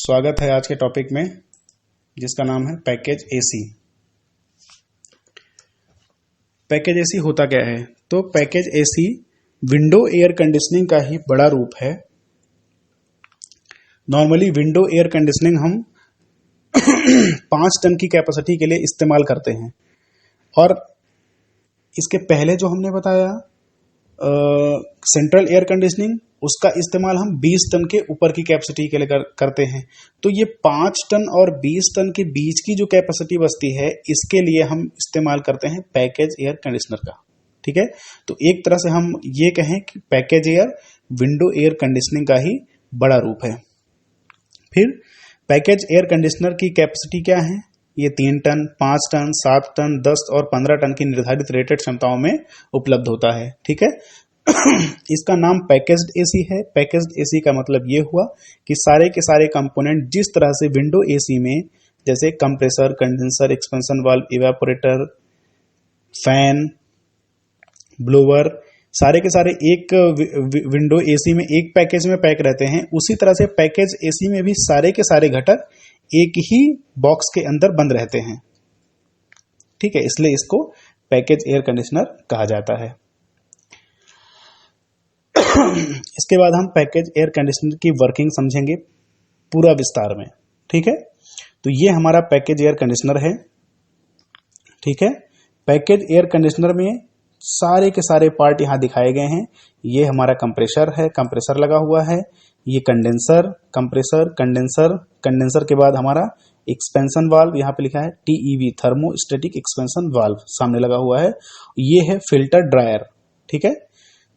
स्वागत है आज के टॉपिक में जिसका नाम है पैकेज एसी। पैकेज एसी होता क्या है? तो package AC window air conditioning का ही बड़ा रूप है। नॉर्मली विंडो एयर कंडीशनिंग हम 5 टन की कैपेसिटी के लिए इस्तेमाल करते हैं और इसके पहले जो हमने बताया सेंट्रल एयर कंडीशनिंग, उसका इस्तेमाल हम 20 टन के ऊपर की कैपेसिटी के लिए करते हैं। तो ये 5 टन और 20 टन के बीच की जो कैपेसिटी बचती है, इसके लिए हम इस्तेमाल करते हैं पैकेज एयर कंडीशनर का। ठीक है, तो एक तरह से हम ये कहें कि package air window air conditioning का ही बड़ा रूप है। फिर पैकेज एयर कंडीशनर की कैपेसिटी क्या है? ये 3 टन, 5 टन, 7 टन, 10 और 15 टन की निर्धारित रेटेड क्षमताओं में उपलब्ध होता है। ठीक है, इसका नाम पैकेज्ड एसी है। पैकेज्ड एसी का मतलब ये हुआ कि सारे के सारे कंपोनेंट जिस तरह से विंडो एसी में, जैसे compressor, condenser, expansion valve, evaporator, fan, blower, सारे के सारे एक विंडो एसी में एक पैकेज में पैक रहते हैं, उसी तरह से पैकेज एसी में भी सारे के सारे घटक एक ही बॉक्स के अंदर बंद रहते हैं। ठीक है, इसलिए इसको पैकेज एयर कंडीशनर कहा जाता है। इसके बाद हम पैकेज एयर कंडीशनर की वर्किंग समझेंगे पूरा विस्तार में। ठीक है, तो ये हमारा पैकेज एयर कंडीशनर है। ठीक है, पैकेज एयर कंडीशनर में सारे के सारे पार्ट यहां दिखाए गए हैं। ये हमारा कंप्रेसर है, कंप्रेसर लगा हुआ है। ये कंडेंसर, कंप्रेसर, कंडेंसर, कंडेंसर के बाद हमारा एक्सपेंशन वाल्व, यहाँ पे लिखा है TEV, थर्मोस्टेटिक एक्सपेंशन वाल्व, सामने लगा हुआ है। ये है फिल्टर ड्रायर। ठीक है,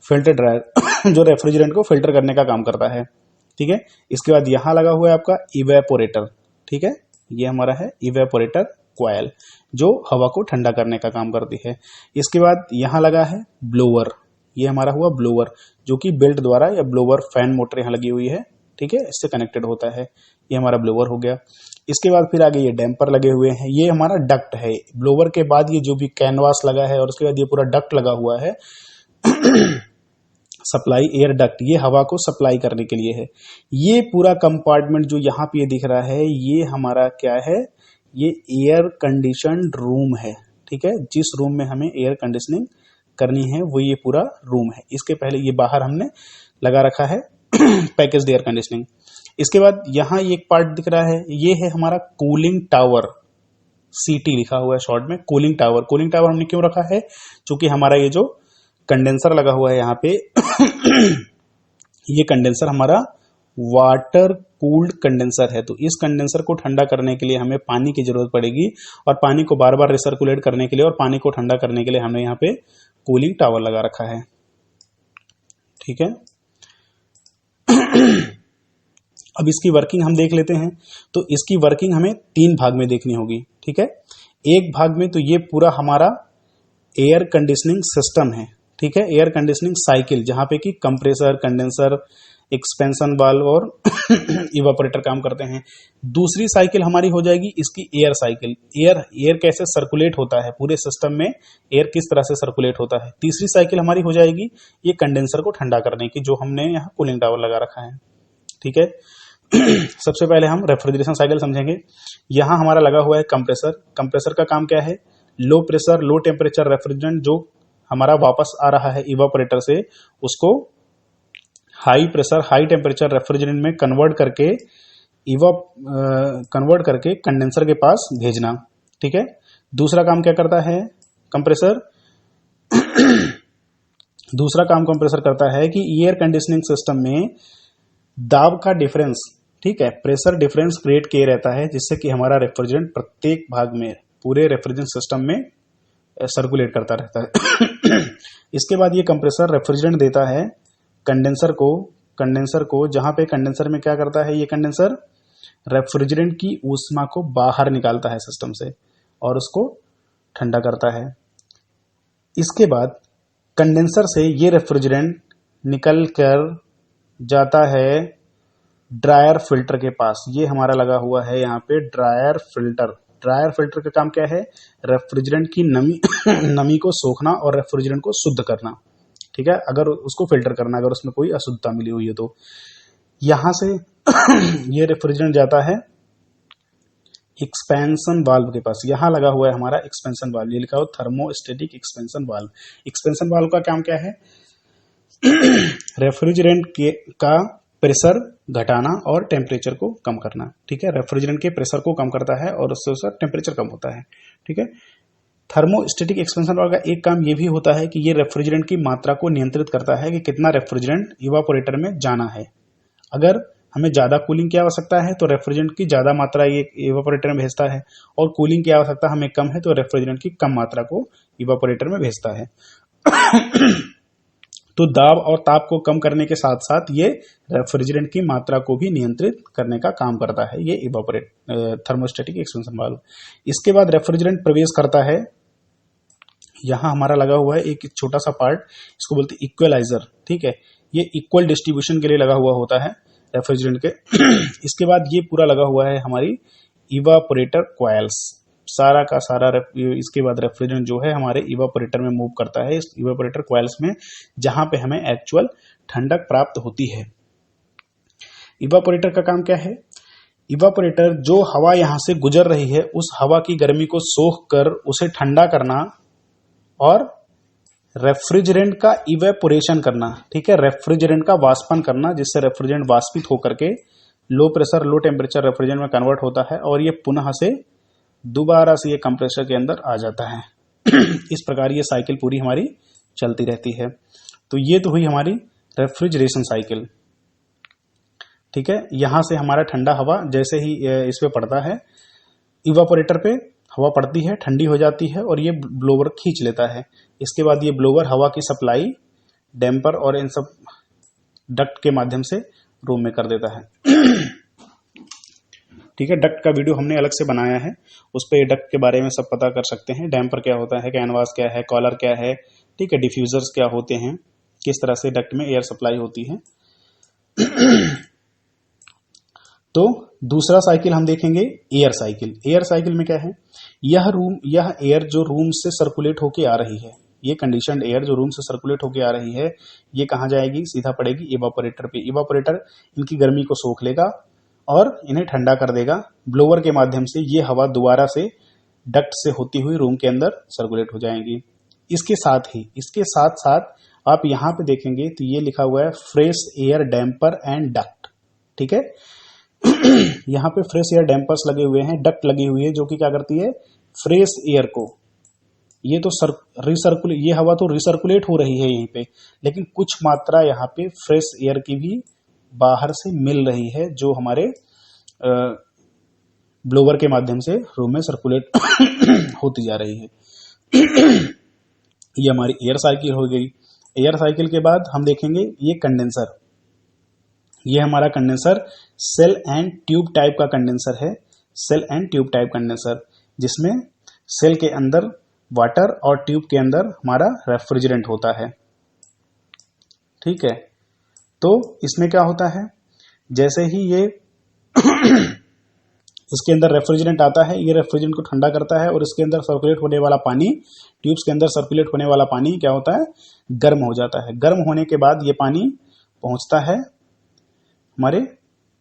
फिल्टर ड्रायर जो रेफ्रिजरेंट को फिल्टर करने का काम करता है। ठीक है, इसके बाद यहां लगा हुआ है आपका इवेपोरेटर। ठीक है, ये हमारा है इवेपोरेटर कॉइल जो हवा को ठंडा करने का काम करती है। इसके बाद यहां लगा है ब्लोअर। ये हमारा हुआ ब्लोअर जो कि बेल्ट द्वारा या ब्लोअर फैन मोटर यहां लगी हुई है। ठीक है, इससे कनेक्टेड होता है। ये हमारा ब्लोअर हो गया। इसके बाद फिर आगे ये डैम्पर लगे हुए हैं। ये हमारा डक्ट है। ब्लोअर के बाद ये जो भी कैनवास लगा है और उसके बाद ये पूरा डक्ट लगा हुआ है सप्लाई एयर डक्ट, ये हवा को सप्लाई करने के लिए है। ये पूरा कंपार्टमेंट जो यहाँ पे दिख रहा है, ये हमारा क्या है? ये एयर कंडीशनड रूम है। ठीक है, जिस रूम में हमें एयर कंडीशनिंग करनी है वो ये पूरा रूम है। इसके पहले ये बाहर हमने लगा रखा है पैकेज्ड एयर कंडीशनिंग। इसके बाद यहाँ एक पार्ट दिख रहा है, ये है हमारा कूलिंग टावर, CT लिखा हुआ है शॉर्ट में, कूलिंग टावर। कूलिंग टावर हमने क्यों रखा है? क्योंकि हमारा ये जो कंडेंसर लगा हुआ है यहाँ पे ये कंडेंसर हमारा वाटर कूल्ड कंडेंसर है। तो इस कंडेंसर को ठंडा करने के लिए हमें पानी की जरूरत पड़ेगी और पानी को बार बार रिसर्कुलेट करने के लिए और पानी को ठंडा करने के लिए हमने यहाँ पे कूलिंग टावर लगा रखा है। ठीक है, अब इसकी वर्किंग हम देख लेते हैं। तो इसकी वर्किंग हमें 3 भाग में देखनी होगी। ठीक है, एक भाग में तो ये पूरा हमारा एयर कंडीशनिंग सिस्टम है। ठीक है, एयर कंडीशनिंग साइकिल, जहां पे कि कंप्रेसर, कंडेंसर, एक्सपेंशन वाल्व और इवेपोरेटर काम करते हैं। दूसरी साइकिल हमारी हो जाएगी इसकी एयर साइकिल। एयर कैसे सर्कुलेट होता है पूरे सिस्टम में, एयर किस तरह से सर्कुलेट होता है। तीसरी साइकिल हमारी हो जाएगी ये कंडेंसर को ठंडा करने की, जो हमने यहाँ कूलिंग टावर लगा रखा है। ठीक है, सबसे पहले हम रेफ्रिजरेशन साइकिल समझेंगे। यहां हमारा लगा हुआ है कंप्रेसर। कंप्रेसर का काम क्या है? Low pressure low temperature refrigerant जो हमारा वापस आ रहा है इवेपोरेटर से, उसको high pressure high temperature refrigerant में कन्वर्ट करके कंडेंसर के पास भेजना। ठीक है, दूसरा काम क्या करता है कंप्रेसर? दूसरा काम कंप्रेसर करता है कि एयर कंडीशनिंग सिस्टम में दाब का डिफरेंस, ठीक है, प्रेशर डिफरेंस क्रिएट किए रहता है, जिससे कि हमारा रेफ्रिजरेंट प्रत्येक भाग में पूरे रेफ्रिजरेंट सिस्टम में सर्कुलेट करता रहता है। इसके बाद ये कंप्रेसर रेफ्रिजरेंट देता है कंडेंसर को, जहां पे कंडेंसर में क्या करता है? ये कंडेंसर रेफ्रिजरेंट की ऊष्मा को बाहर निकालता है सिस्टम से और उसको ठंडा करता है। इसके बाद कंडेंसर से ये रेफ्रिजरेंट निकल कर जाता है ड्रायर फिल्टर के पास। ये हमारा लगा हुआ है यहाँ पे ड्रायर फिल्टर। ड्रायर फिल्टर का काम क्या है? रेफ्रिजरेंट की नमी को सोखना और रेफ्रिजरेंट को शुद्ध करना। ठीक है, अगर उसको फिल्टर करना, अगर उसमें कोई अशुद्धता मिली हुई है तो। यहां से ये रेफ्रिजरेंट जाता है एक्सपेंशन वाल्व के पास। यहां लगा हुआ है हमारा एक्सपेंशन वाल्व, ये लिखा हुआ thermostatic expansion valve. Expansion valve का काम क्या है? रेफ्रिजरेंट के का प्रेशर घटाना और टेम्परेचर को कम करना। ठीक है, रेफ्रिजरेंट के प्रेशर को कम करता है और उससे उसका टेम्परेचर कम होता है। ठीक है, थर्मोस्टेटिक एक्सपेंशन वाल्व का एक काम ये भी होता है कि ये रेफ्रिजरेंट की मात्रा को नियंत्रित करता है कि कितना रेफ्रिजरेंट इवापोरेटर में जाना है। अगर हमें ज्यादा कूलिंग की आवश्यकता है तो रेफ्रिजरेंट की ज्यादा मात्रा ये इवापोरेटर में भेजता है, और कूलिंग की आवश्यकता हमें कम है तो रेफ्रिजरेंट की कम मात्रा को इवापोरेटर में भेजता है। तो दाब और ताप को कम करने के साथ साथ ये रेफ्रिजरेंट की मात्रा को भी नियंत्रित करने का काम करता है ये थर्मोस्टेटिक एक्सपेंशन वाल्व। इसके बाद रेफ्रिजरेंट प्रवेश करता है, यहां हमारा लगा हुआ है एक छोटा सा पार्ट, इसको बोलते हैं इक्वलाइजर। ठीक है, ये इक्वल डिस्ट्रीब्यूशन के लिए लगा हुआ होता है रेफ्रिजरेंट के। इसके बाद ये पूरा लगा हुआ है हमारी इवापोरेटर कॉइल्स, सारा का सारा। इसके बाद रेफ्रिजरेंट जो है हमारे इवापोरेटर में मूव करता है, इस इवापोरेटर कॉइल्स में, जहां पे हमें एक्चुअल ठंडक प्राप्त होती है। इवापोरेटर का काम क्या है? इवापोरेटर जो हवा यहां से गुजर रही है उस हवा की गर्मी को सोख कर उसे ठंडा करना और रेफ्रिजरेंट का इवेपोरेशन करना। ठीक है, रेफ्रिजरेंट का वाष्पन करना, जिससे रेफ्रिजरेंट वाष्पित होकर के low pressure low temperature refrigerant में कन्वर्ट होता है और ये पुनः से दोबारा से ये कंप्रेसर के अंदर आ जाता है। इस प्रकार ये साइकिल पूरी हमारी चलती रहती है। तो ये तो हुई हमारी रेफ्रिजरेशन साइकिल। ठीक है, यहां से हमारा ठंडा हवा जैसे ही इस पे पड़ता है, इवापोरेटर पे हवा पड़ती है, ठंडी हो जाती है और ये ब्लोवर खींच लेता है। इसके बाद ये ब्लोवर हवा की सप्लाई डैम्पर और इन सब डक्ट के माध्यम से रूम में कर देता है। ठीक है, डक्ट का वीडियो हमने अलग से बनाया है, उस पर डक्ट के बारे में सब पता कर सकते हैं। डैम्पर क्या होता है, कैनवास क्या है, कॉलर क्या है, ठीक है, डिफ्यूजर्स क्या होते हैं, किस तरह से डक्ट में एयर सप्लाई होती है। तो दूसरा साइकिल हम देखेंगे एयर साइकिल। एयर साइकिल में क्या है? यह एयर जो रूम से सर्कुलेट होके आ रही है, ये कंडीशनड एयर जो रूम से सर्कुलेट होके आ रही है, ये कहाँ जाएगी? सीधा पड़ेगी इवापोरेटर पे। इवापोरेटर इनकी गर्मी को सोख लेगा और इन्हें ठंडा कर देगा। ब्लोअर के माध्यम से ये हवा दोबारा से डक्ट से होती हुई रूम के अंदर सर्कुलेट हो जाएगी। इसके साथ साथ आप यहाँ पे देखेंगे तो ये लिखा हुआ है fresh air damper and duct. ठीक है, यहाँ पे फ्रेश एयर डैम्पर्स लगे हुए हैं, डक्ट लगी हुई है जो कि क्या करती है? फ्रेश एयर को, ये तो ये हवा तो रिसर्कुलेट हो रही है यहीं पे, लेकिन कुछ मात्रा यहाँ पे फ्रेश एयर की भी बाहर से मिल रही है जो हमारे ब्लोवर के माध्यम से रूम में सर्कुलेट होती जा रही है। ये हमारी एयर साइकिल हो गई। एयर साइकिल के बाद हम देखेंगे ये कंडेंसर। ये हमारा condenser shell and tube type का कंडेंसर है, shell and tube type condenser, जिसमें सेल के अंदर वाटर और ट्यूब के अंदर हमारा रेफ्रिजरेंट होता है। ठीक है, तो इसमें क्या होता है? जैसे ही ये इसके अंदर रेफ्रिजरेंट आता है, ये रेफ्रिजरेंट को ठंडा करता है और इसके अंदर सर्कुलेट होने वाला पानी, ट्यूब्स के अंदर सर्कुलेट होने वाला पानी क्या होता है? गर्म हो जाता है। गर्म होने के बाद ये पानी पहुंचता है हमारे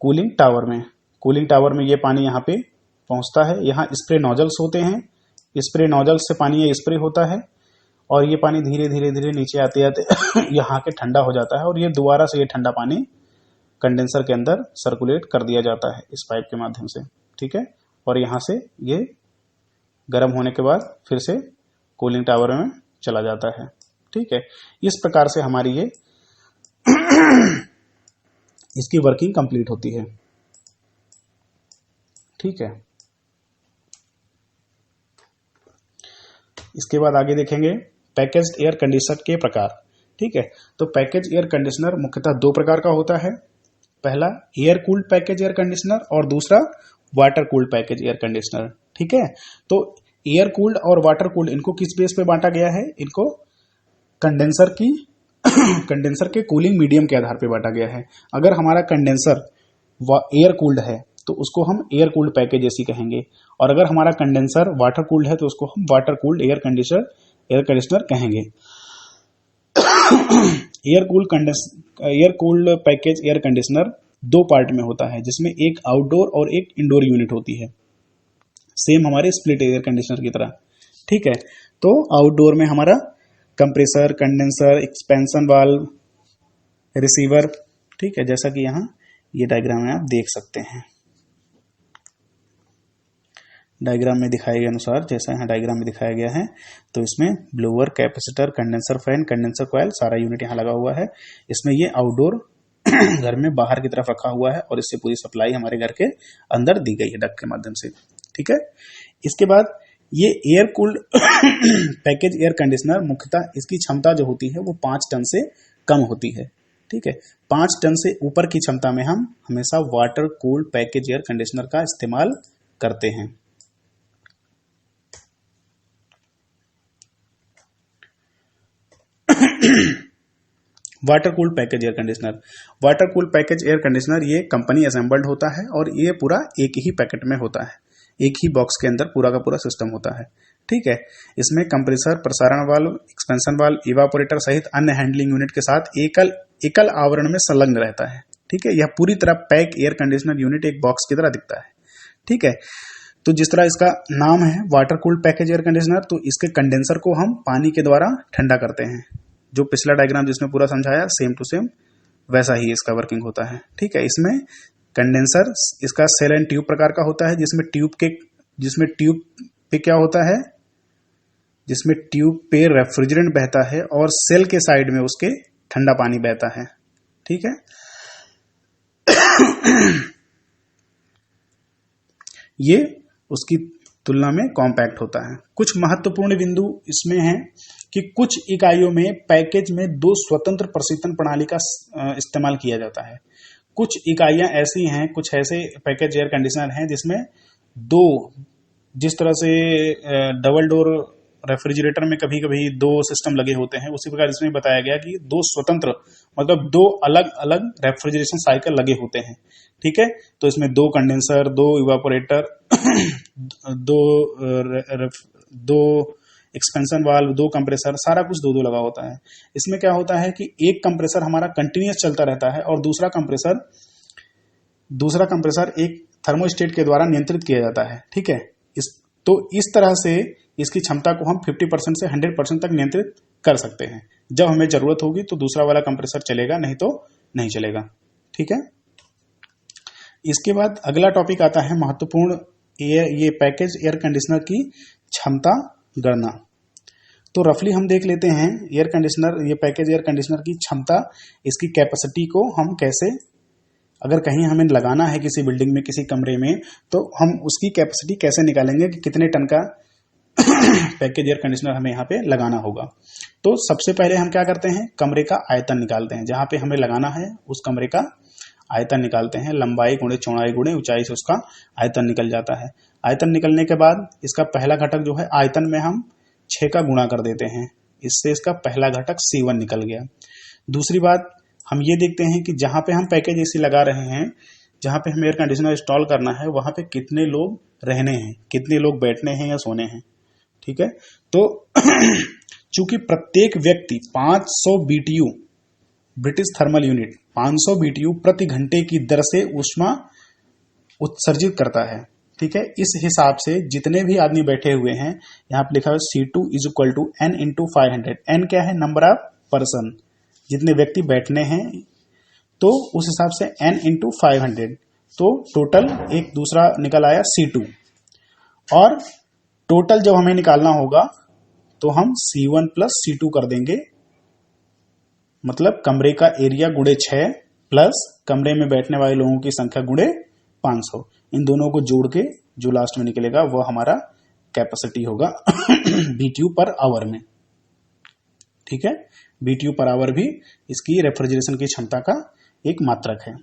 कूलिंग टावर में। कूलिंग टावर में ये पानी यहाँ पे पहुंचता है। यहाँ स्प्रे नोजल्स होते हैं, स्प्रे नोजल्स से पानी ये स्प्रे होता है और ये पानी धीरे धीरे धीरे नीचे आते आते यहाँ के ठंडा हो जाता है और ये दोबारा से ये ठंडा पानी कंडेंसर के अंदर सर्कुलेट कर दिया जाता है इस पाइप के माध्यम से। ठीक है, और यहाँ से ये गर्म होने के बाद फिर से कूलिंग टावर में चला जाता है। ठीक है, इस प्रकार से हमारी ये इसकी वर्किंग कंप्लीट होती है। ठीक है, इसके बाद आगे देखेंगे पैकेज्ड एयर कंडीशनर के प्रकार। ठीक है, तो पैकेज एयर कंडीशनर मुख्यतः दो प्रकार का होता है। पहला air cooled package air conditioner और दूसरा water cooled package air conditioner. ठीक है, तो एयर कूल्ड और वाटर कूल्ड इनको किस बेस पे बांटा गया है? इनको कंडेंसर के कूलिंग मीडियम के आधार पे बांटा गया है। अगर हमारा कंडेंसर एयर कूल्ड है तो उसको हम एयर कूल्ड पैकेज एसी कहेंगे, और अगर हमारा कंडेंसर वाटर कूल्ड है तो उसको हम वाटर कूल्ड एयर कंडीशनर कहेंगे। Air cooled package air conditioner दो पार्ट में होता है, जिसमें एक आउटडोर और एक इंडोर यूनिट होती है, सेम हमारे स्प्लिट एयर कंडीशनर की तरह। ठीक है, तो आउटडोर में हमारा compressor, condenser, expansion valve, receiver. ठीक है, जैसा कि यहाँ ये डायग्राम में आप देख सकते हैं, डायग्राम में दिखाए गए अनुसार, जैसा यहाँ डायग्राम में दिखाया गया है, तो इसमें blower, capacitor, condenser fan, condenser coil, सारा यूनिट यहाँ लगा हुआ है। इसमें ये आउटडोर घर में बाहर की तरफ रखा हुआ है और इससे पूरी सप्लाई हमारे घर के अंदर दी गई है डक्ट के माध्यम से। ठीक है, इसके बाद ये air cooled package air conditioner, मुख्यतः इसकी क्षमता जो होती है वो 5 टन से कम होती है। ठीक है, 5 टन से ऊपर की क्षमता में हम हमेशा water cooled package air conditioner का इस्तेमाल करते हैं। Water cooled package air conditioner, water cooled package air conditioner ये कंपनी असेंबल्ड होता है और ये पूरा एक ही पैकेट में होता है, एक ही बॉक्स के अंदर पूरा का पूरा सिस्टम होता है। ठीक है, इसमें कंप्रेसर, प्रसारण वाल्व, एक्सपेंशन वाल्व, इवापोरेटर सहित अन्य हैंडलिंग यूनिट के साथ एकल आवरण में संलग्न रहता है। ठीक है, यह पूरी तरह पैक एयर कंडीशनर यूनिट एक बॉक्स की तरह दिखता है। ठीक है, तो जिस तरह इसका नाम है water cooled package air conditioner, तो इसके कंडेंसर को हम पानी के द्वारा ठंडा करते हैं। जो पिछला डायग्राम जिसमें पूरा समझाया सेम टू सेम वैसा ही इसका वर्किंग होता है। ठीक है, इसमें कंडेंसर इसका सेल एंड ट्यूब प्रकार का होता है, जिसमें ट्यूब पे क्या होता है, जिसमें ट्यूब पे रेफ्रिजरेंट बहता है और सेल के साइड में उसके ठंडा पानी बहता है। ठीक है, ये उसकी तुलना में कॉम्पैक्ट होता है। कुछ महत्वपूर्ण बिंदु इसमें हैं कि कुछ इकाइयों में पैकेज में 2 स्वतंत्र प्रशीतन प्रणाली का इस्तेमाल किया जाता है। कुछ इकाइयां ऐसी हैं, कुछ ऐसे पैकेज एयर कंडीशनर हैं जिसमें 2, जिस तरह से डबल डोर रेफ्रिजरेटर में कभी कभी 2 सिस्टम लगे होते हैं, उसी प्रकार इसमें बताया गया कि 2 स्वतंत्र, मतलब 2 अलग अलग रेफ्रिजरेशन साइकिल लगे होते हैं। ठीक है, तो इसमें 2 condenser, 2 evaporator, 2 expansion valve, 2 compressor, सारा कुछ 2-2 लगा होता है। इसमें क्या होता है कि एक कंप्रेसर हमारा कंटिन्यूअस चलता रहता है और दूसरा कंप्रेसर एक थर्मोस्टेट के द्वारा नियंत्रित किया जाता है। ठीक है, इस तरह से इसकी क्षमता को हम 50% से 100% तक नियंत्रित कर सकते हैं। जब हमें जरूरत होगी तो दूसरा वाला कंप्रेसर चलेगा, नहीं तो नहीं चलेगा। ठीक है, इसके बाद अगला टॉपिक आता है महत्वपूर्ण, ये पैकेज एयर कंडीशनर की क्षमता गणना। तो रफली हम देख लेते हैं एयर कंडीशनर, ये पैकेज एयर कंडीशनर की क्षमता, इसकी कैपेसिटी को हम कैसे, अगर कहीं हमें लगाना है किसी बिल्डिंग में, किसी कमरे में, तो हम उसकी कैपेसिटी कैसे निकालेंगे कि कितने टन का पैकेज एयर कंडीशनर हमें यहाँ पे लगाना होगा। तो सबसे पहले हम क्या करते हैं, कमरे का आयतन निकालते हैं, जहां पे हमें लगाना है उस कमरे का आयतन निकालते हैं। लंबाई गुणे चौड़ाई गुणे ऊंचाई से उसका आयतन निकल जाता है। आयतन निकलने के बाद इसका पहला घटक जो है आयतन में हम 6 का गुणा कर देते हैं, इससे इसका पहला घटक C1 निकल गया। दूसरी बात हम ये देखते हैं कि जहां पे हम पैकेज एसी लगा रहे हैं, जहां पे हमें एयर कंडीशनर इंस्टॉल करना है, वहां पे कितने लोग रहने हैं, कितने लोग बैठने हैं या सोने हैं। ठीक है, तो चूंकि प्रत्येक व्यक्ति 500 BTU British thermal unit 500 BTU प्रति घंटे की दर से ऊष्मा उत्सर्जित करता है। ठीक है, इस हिसाब से जितने भी आदमी बैठे हुए हैं, यहाँ पे लिखा है C2 = N × 500। N क्या है, नंबर ऑफ पर्सन, जितने व्यक्ति बैठने हैं, तो उस हिसाब से N × 500, तो टोटल एक दूसरा निकल आया C2। और टोटल जब हमें निकालना होगा तो हम C1 + C2 कर देंगे, मतलब कमरे का एरिया गुणे 6 प्लस कमरे में बैठने वाले लोगों की संख्या गुणे 500, इन दोनों को जोड़ के जो लास्ट में निकलेगा वो हमारा कैपेसिटी होगा BTU पर आवर में। ठीक है, BTU पर आवर भी इसकी रेफ्रिजरेशन की क्षमता का एक मात्रक है।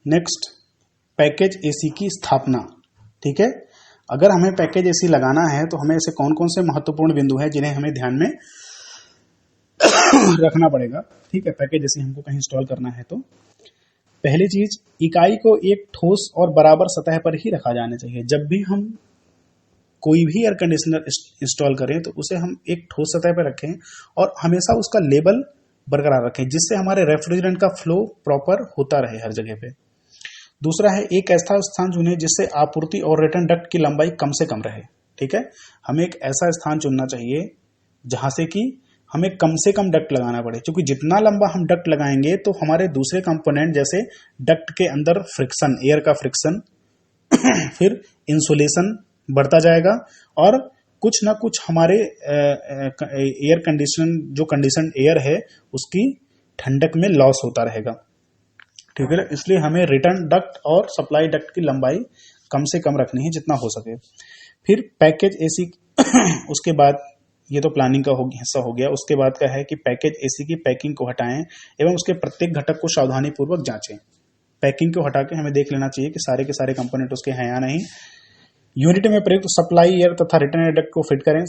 नेक्स्ट, पैकेज एसी की स्थापना। ठीक है, अगर हमें पैकेज एसी लगाना है तो हमें ऐसे कौन कौन से महत्वपूर्ण बिंदु हैं जिन्हें हमें ध्यान में रखना पड़ेगा। ठीक है, पैकेज एसी हमको कहीं इंस्टॉल करना है तो पहली चीज, इकाई को एक ठोस और बराबर सतह पर ही रखा जाना चाहिए। जब भी हम कोई भी एयर कंडीशनर इंस्टॉल करें तो उसे हम एक ठोस सतह पर रखें और हमेशा उसका लेवल बरकरार रखें, जिससे हमारे रेफ्रिजरेंट का फ्लो प्रॉपर होता रहे हर जगह पे। दूसरा है एक ऐसा स्थान चुनें जिससे आपूर्ति और रिटर्न डक्ट की लंबाई कम से कम रहे। ठीक है, हमें एक ऐसा स्थान चुनना चाहिए जहां से कि हमें कम से कम डक्ट लगाना पड़े, क्योंकि जितना लंबा हम डक्ट लगाएंगे तो हमारे दूसरे कंपोनेंट जैसे डक्ट के अंदर फ्रिक्शन, एयर का फ्रिक्शन फिर इंसुलेशन बढ़ता जाएगा और कुछ ना कुछ हमारे एयर कंडीशन जो कंडीशन एयर है उसकी ठंडक में लॉस होता रहेगा। ठीक है, इसलिए हमें रिटर्न डक्ट और सप्लाई डक्ट की लंबाई कम से कम रखनी है जितना हो सके। फिर पैकेज एसी उसके बाद ये तो प्लानिंग का हिस्सा हो गया। उसके बाद का है कि पैकेज एसी की पैकिंग को हटाएं एवं उसके प्रत्येक घटक को सावधानी पूर्वक जांचें। पैकिंग को हटा के हमें देख लेना चाहिए कि सारे के सारे कंपोनेंट उसके हैं या नहीं। यूनिट में प्रयुक्त सप्लाई एयर तथा रिटर्न एयर डक्ट को फिट करें।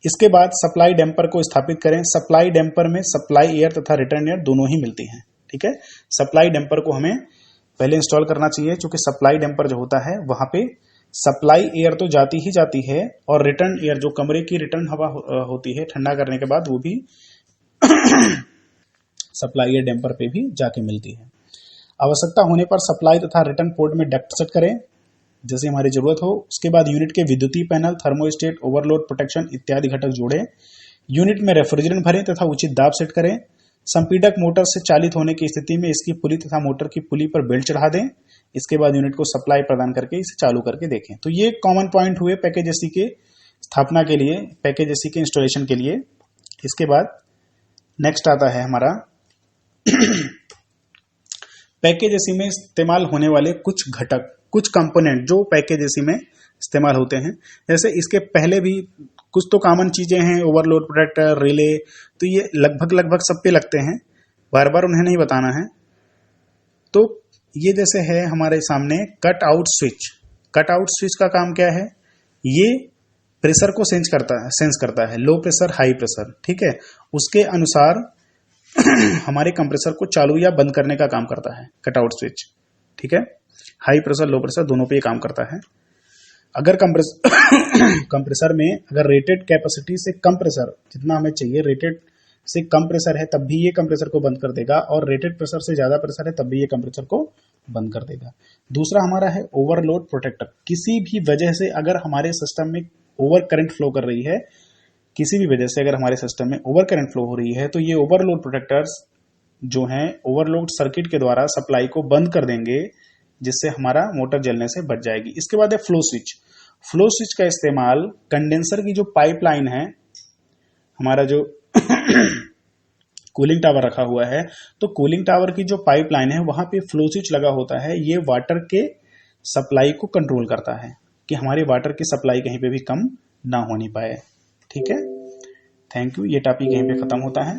इसके बाद सप्लाई डैम्पर को स्थापित करें। सप्लाई डैम्पर में सप्लाई एयर तथा रिटर्न एयर दोनों ही मिलती हैं। ठीक है, सप्लाई डैम्पर को हमें पहले इंस्टॉल करना चाहिए, क्योंकि सप्लाई डैम्पर जो होता है वहां पे सप्लाई एयर तो जाती ही जाती है और रिटर्न एयर जो कमरे की रिटर्न हवा होती है ठंडा करने के बाद वो भी सप्लाई एयर डैम्पर पे भी जाके मिलती है। आवश्यकता होने पर सप्लाई तथा रिटर्न पोर्ट में डक्ट सेट करें जैसे हमारी जरूरत हो। उसके बाद यूनिट के विद्युतीय पैनल, थर्मोस्टेट, ओवरलोड प्रोटेक्शन इत्यादि घटक जोड़ें। यूनिट में रेफ्रिजरेंट भरें तथा उचित दाब सेट करें। संपीडक मोटर से चालित होने की स्थिति में इसकी पुली तथा मोटर की पुली पर बेल्ट चढ़ा दें। इसके बाद यूनिट को सप्लाई प्रदान करके इसे चालू करके देखें। तो ये कॉमन पॉइंट हुए पैकेज एसी के स्थापना के लिए, पैकेज एसी के इंस्टॉलेशन के लिए। इसके बाद नेक्स्ट आता है हमारा पैकेज एसी में इस्तेमाल होने वाले कुछ घटक, कुछ कंपोनेंट जो पैकेज एसी में इस्तेमाल होते हैं। जैसे इसके पहले भी कुछ तो कॉमन चीजें हैं, ओवरलोड प्रोटेक्टर, रिले, तो ये लगभग सब पे लगते हैं, बार बार उन्हें नहीं बताना है। तो ये जैसे है हमारे सामने cut out switch. Cut out switch का काम क्या है? ये प्रेशर को सेंस करता है, लो प्रेशर, हाई प्रेशर। ठीक है, उसके अनुसार हमारे कंप्रेसर को चालू या बंद करने का काम करता है कट आउट स्विच। ठीक है, हाई प्रेशर, लो प्रेशर दोनों पे ये काम करता है। अगर कंप्रेसर में अगर रेटेड कैपेसिटी से कम प्रेशर, जितना हमें चाहिए रेटेड से कम प्रेशर है तब भी ये कंप्रेसर को बंद कर देगा, और रेटेड प्रेशर से ज्यादा प्रेशर है तब भी ये कंप्रेसर को बंद कर देगा। दूसरा हमारा है ओवरलोड प्रोटेक्टर। किसी भी वजह से अगर हमारे सिस्टम में ओवर करंट फ्लो कर रही है, किसी भी वजह से अगर हमारे सिस्टम में ओवर करंट फ्लो हो रही है, तो ये ओवरलोड प्रोटेक्टर्स जो हैं ओवरलोड सर्किट के द्वारा सप्लाई को बंद कर देंगे, जिससे हमारा मोटर जलने से बच जाएगी। इसके बाद है फ्लो स्विच। फ्लो स्विच का इस्तेमाल कंडेंसर की जो पाइपलाइन है, हमारा जो कूलिंग टावर रखा हुआ है, तो कूलिंग टावर की जो पाइपलाइन है वहां पे फ्लो स्विच लगा होता है। ये वाटर के सप्लाई को कंट्रोल करता है कि हमारे वाटर की सप्लाई कहीं पे भी कम ना होनी पाए। ठीक है, थैंक यू। ये टॉपिक यहीं पे खत्म होता है।